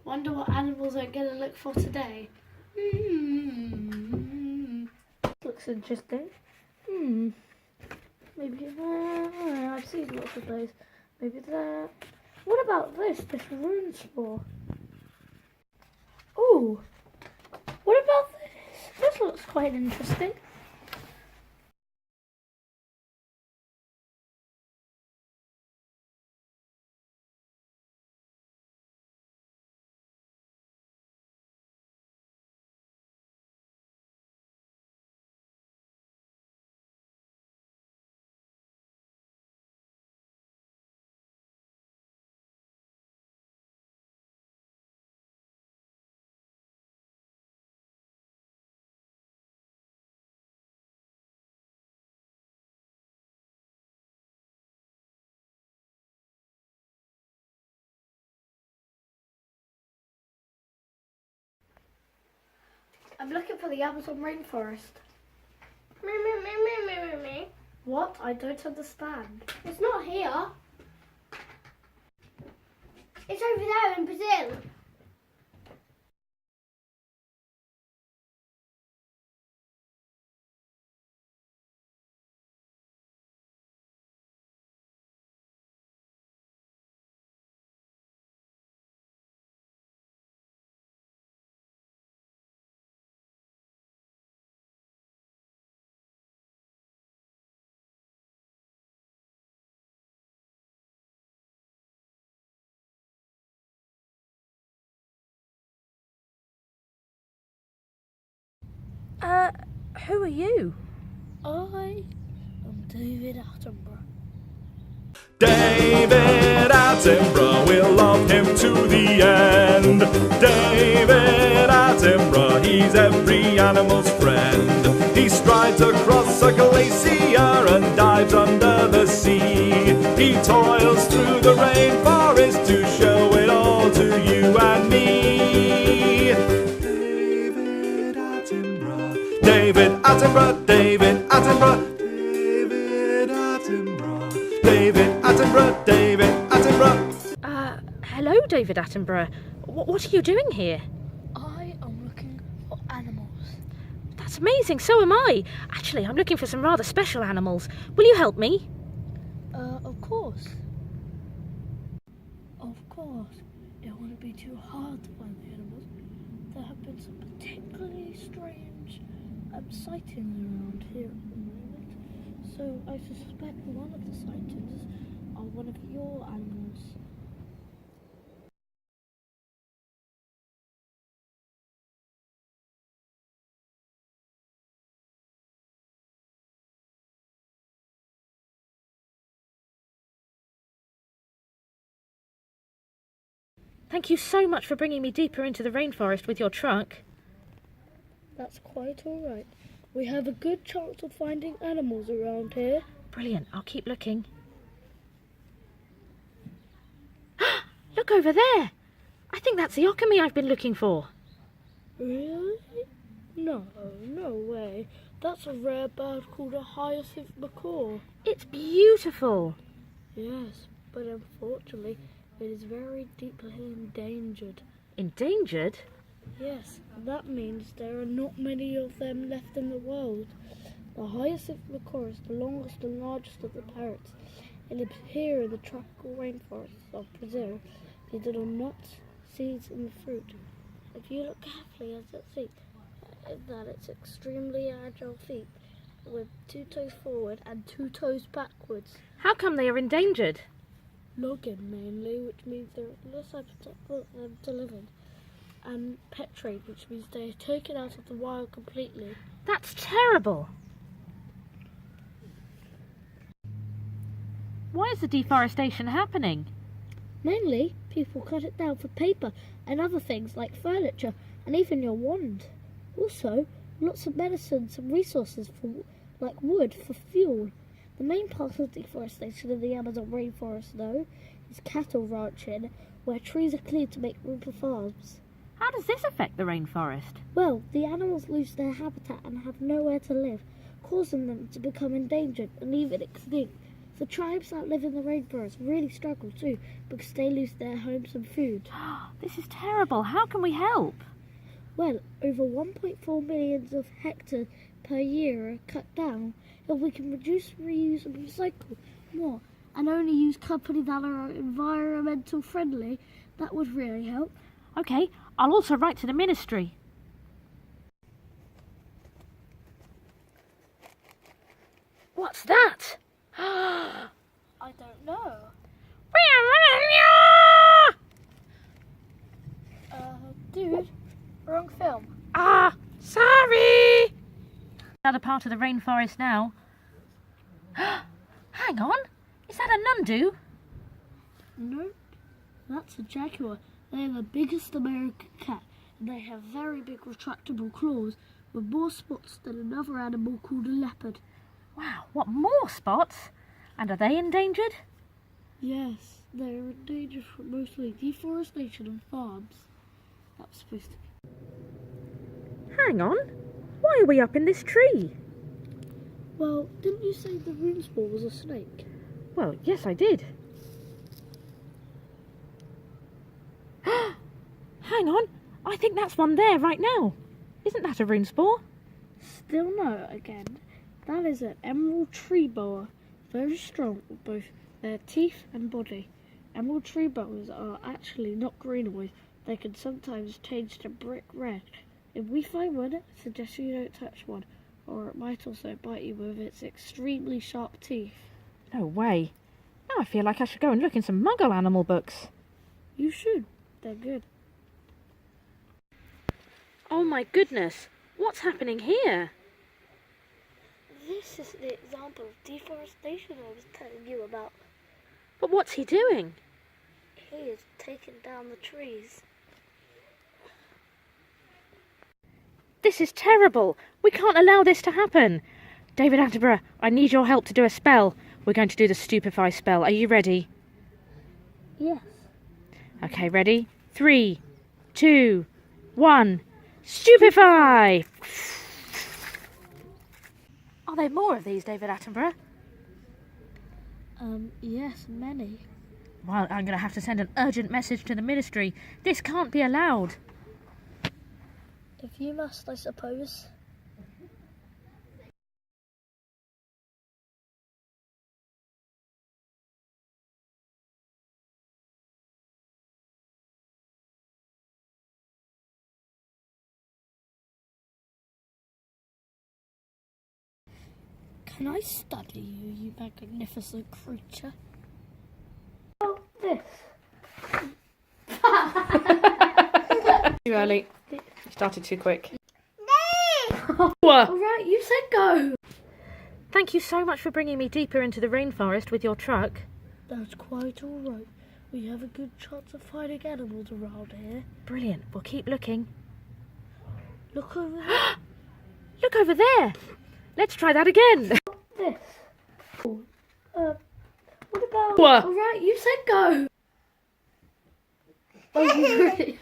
Wonder what animals I'm going to look for today. Looks interesting. Maybe I've seen lots of those. Maybe that. What about this? This rune spore. Oh, what about this? This looks quite interesting. I'm looking for the Amazon rainforest. Me. What? I don't understand. It's not here. It's over there in Brazil. Who are you? I am David Attenborough. David Attenborough, we'll love him to the end. David Attenborough, he's every animal's friend. He strides across a glacier and dives under the sea. He toils through the rainforest to show it all to you and me. David Attenborough, David Attenborough, David Attenborough, David Attenborough, David Attenborough, David Attenborough. Hello, David Attenborough. What are you doing here? I am looking for animals. That's amazing, so am I. Actually, I'm looking for some rather special animals. Will you help me? Of course. Of course. It wouldn't be too hard to find the animals. There have been some particularly strange sightings around here at the moment. So I suspect one of the sightings are one of your animals. Thank you so much for bringing me deeper into the rainforest with your truck. That's quite alright. We have a good chance of finding animals around here. Brilliant, I'll keep looking. Look over there! I think that's the okami I've been looking for. Really? No way. That's a rare bird called a hyacinth macaw. It's beautiful. Yes, but unfortunately it is very deeply endangered. Endangered? Yes, that means there are not many of them left in the world. The hyacinth macaw is the longest and largest of the parrots. It lives here in the tropical rainforests of Brazil. These little nuts, seeds and fruit. If you look carefully at its feet, that it's extremely agile feet with 2 toes forward and 2 toes backwards. How come they are endangered? Logging mainly, which means there is less habitat for them to live in. And pet trade, which means they are taken out of the wild completely. That's terrible. Why is the deforestation happening? Mainly, people cut it down for paper and other things like furniture and even your wand. Also, lots of medicines and resources like wood for fuel. The main part of deforestation in the Amazon rainforest, though, is cattle ranching, where trees are cleared to make room for farms. How does this affect the rainforest? Well, the animals lose their habitat and have nowhere to live, causing them to become endangered and even extinct. The tribes that live in the rainforest really struggle too because they lose their homes and food. This is terrible. How can we help? Well, over 1.4 million of hectares per year are cut down. If we can reduce, reuse and recycle more and only use companies that are environmental friendly, that would really help. Okay, I'll also write to the ministry. What's that? I don't know. Dude, wrong film. Ah, sorry! Another part of the rainforest now. Hang on, is that a nundu? Nope, that's a jaguar. They're the biggest American cat, and they have very big retractable claws with more spots than another animal called a leopard. Wow, what more spots? And are they endangered? Yes, they're endangered from mostly deforestation and farms. That was supposed to be. Hang on, why are we up in this tree? Well, didn't you say the runespawn was a snake? Well, yes, I did. Hang on, I think that's one there right now. Isn't that a rune spore? Still no, again. That is an emerald tree boa. Very strong with both their teeth and body. Emerald tree boas are actually not green always. They can sometimes change to brick red. If we find one, I suggest you don't touch one, or it might also bite you with its extremely sharp teeth. No way. Now I feel like I should go and look in some Muggle animal books. You should. They're good. Oh my goodness, what's happening here? This is the example of deforestation I was telling you about. But what's he doing? He is taking down the trees. This is terrible. We can't allow this to happen. David Attenborough, I need your help to do a spell. We're going to do the stupefy spell. Are you ready? Yes. Okay, ready? 3, 2, 1. Stupefy! Are there more of these, David Attenborough? Yes, many. Well, I'm going to have to send an urgent message to the ministry. This can't be allowed. If you must, I suppose. Can I study you, you magnificent creature? Oh, this. Too early. You started too quick. Alright, you said go. Thank you so much for bringing me deeper into the rainforest with your truck. That's quite alright. We have a good chance of finding animals around here. Brilliant. We'll keep looking. Look over there. Look over there. Let's try that again. This. What about... What? Alright, you said go. Oh, you ready?